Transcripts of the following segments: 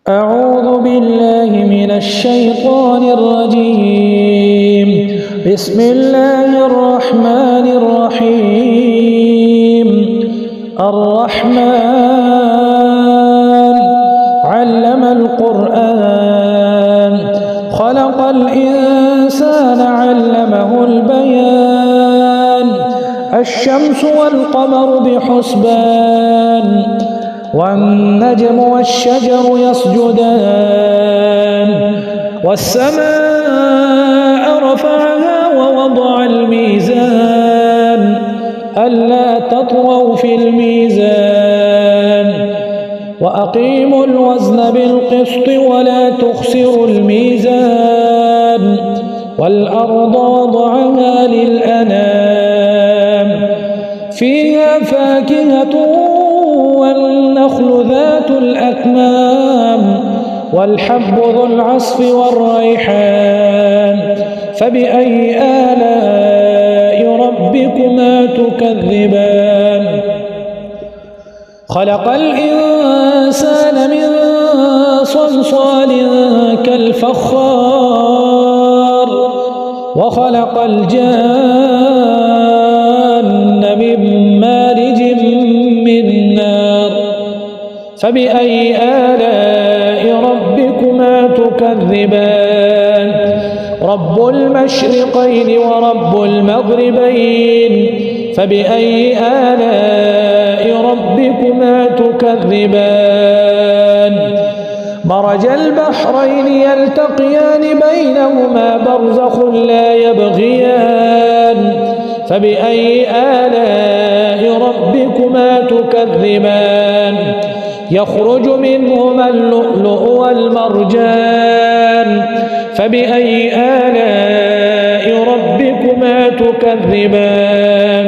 أعوذ بالله من الشيطان الرجيم. بسم الله الرحمن الرحيم. الرحمن علم القرآن خلق الإنسان علمه البيان. الشمس والقمر بحسبان والنجم والشجر يسجدان. والسماء رفعها ووضع الميزان ألا تطغوا في الميزان وأقيموا الوزن بالقسط ولا تخسروا الميزان. والأرض وضعها للأنام فيها فاكهة والنخل ذات الأكمام والحب ذو العصف والريحان. فبأي آلاء ربكما تكذبان؟ خلق الإنسان من صلصال كالفخار وخلق الجان من مارج من نار. فبأي آلاء ربكما تكذبان؟ رب المشرقين ورب المغربين. فبأي آلاء ربكما تكذبان؟ مرج البحرين يلتقيان بينهما برزخ لا يبغيان. فبأي آلاء ربكما تكذبان؟ يخرج منهما اللؤلؤ والمرجان. فبأي آلاء ربكما تكذبان؟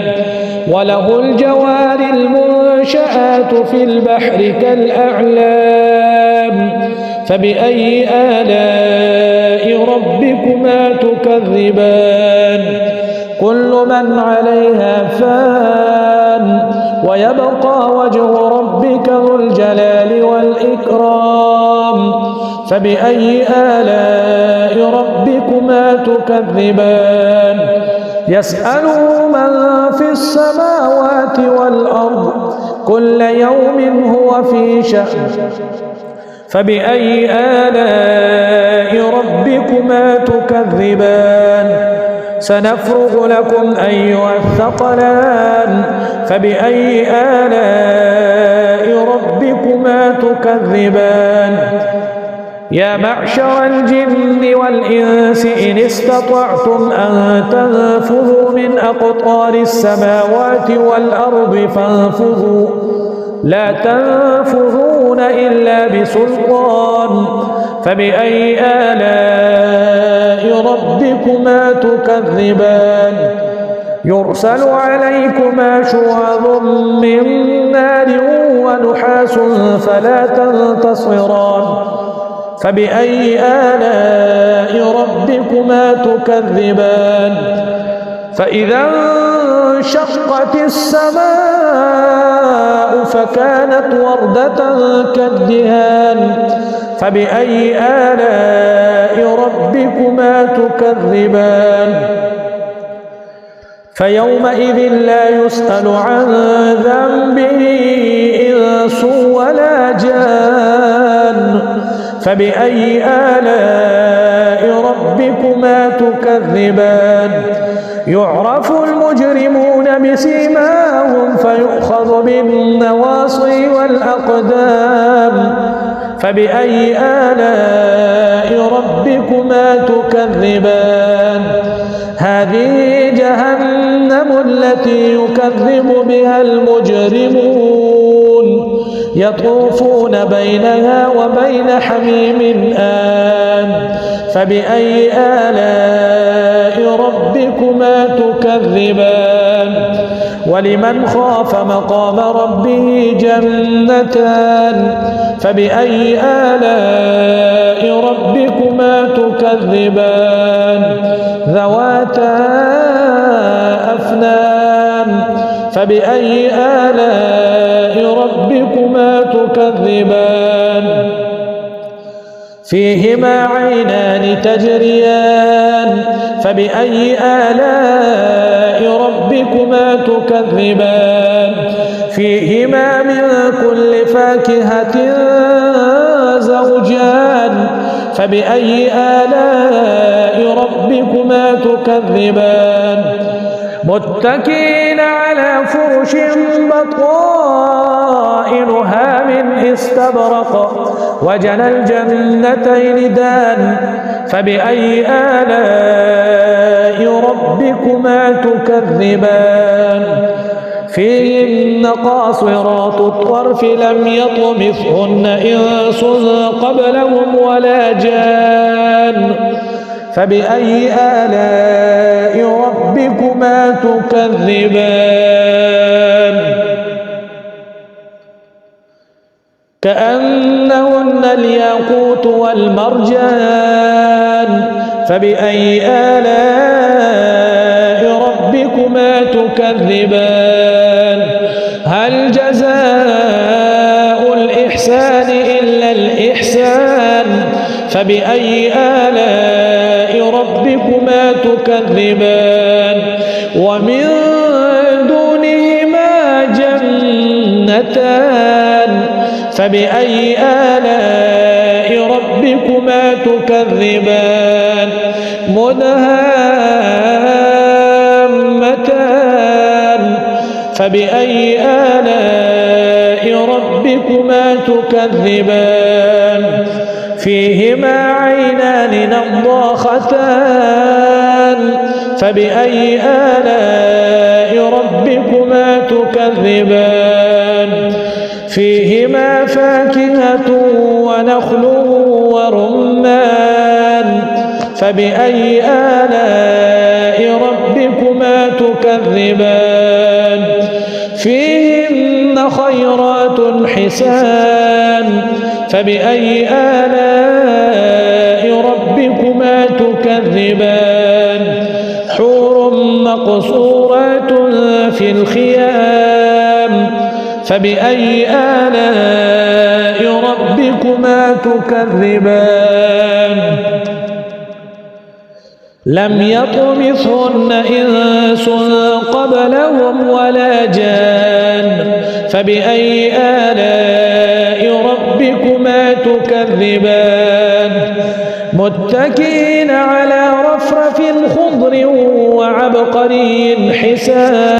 وله الجوار المنشآت في البحر كالأعلام. فبأي آلاء ربكما تكذبان؟ كل من عليها فان ويبقى وجه ربك ذو الجلال والإكرام. فبأي آلاء ربكما تكذبان؟ يسأله من في السماوات والأرض كل يوم هو في شأن. فبأي آلاء ربكما تكذبان؟ سنفرغ لكم أيها الثقلان. فبأي آلاء ربكما تكذبان؟ يا معشر الجن والإنس إن استطعتم أن تنفذوا من أقطار السماوات والأرض فانفذوا لا تنفذون إلا بسلطان. فبأي آلاء ربكما تكذبان؟ يرسل عليكما شواظ من نار ونحاس فلا تنتصران. فبأي آلاء ربكما تكذبان؟ فإذا انشقت السماء فكانت وردة كالدهان. فبأي آلاء ربكما تكذبان؟ فيومئذ لا يسأل عن ذنبه إنس ولا جان. فبأي آلاء ربكما تكذبان؟ يعرف المجرمون بسيماهم فيؤخذ بالنواصي والأقدام. فبأي آلاء ربكما تكذبان؟ هذه جهنم التي يكذب بها المجرمون يطوفون بينها وبين حميم آن. فبأي آلاء ربكما تكذبان؟ ولمن خاف مقام ربه جنتان. فبأي آلاء ربكما تكذبان؟ ذواتا أفنان. فبأي آلاء ربكما تكذبان فيهما عينان تجريان فبأي آلاء ربكما تكذبان فيهما من كل فاكهة زوجان فبأي آلاء ربكما تكذبان متكئين على فرش بطائنها من استبرق وجنى الجنتين دان فبأي آلاء ربكما تكذبان فيهن قاصرات الطرف لم يطمثهن إنس قبلهم ولا جان فبأي آلاء ربكما تكذبان كأنهن الياقوت والمرجان فبأي آلاء ربكما تكذبان هل جزاء الإحسان إلا الإحسان فبأي آلاء ربكما تكذبان ومن دونهما جنتان فبأي آلاء ربكما تكذبان مدهامتان فبأي آلاء ربكما تكذبان فيهما عينان نضاختان فبأي آلاء ربكما تكذبان فيهما فاكهة ونخل ورمان فبأي آلاء ربكما تكذبان فيهن خيرات حسان فبأي آلاء ربكما تكذبان حور مقصورات في الخيام فبأي آلاء ربكما تكذبان لم يطمثهن إنس قبلهم ولا جان فبأي آلاء ربكما تكذبان متكئين على رفرف خضر وعبقري حسان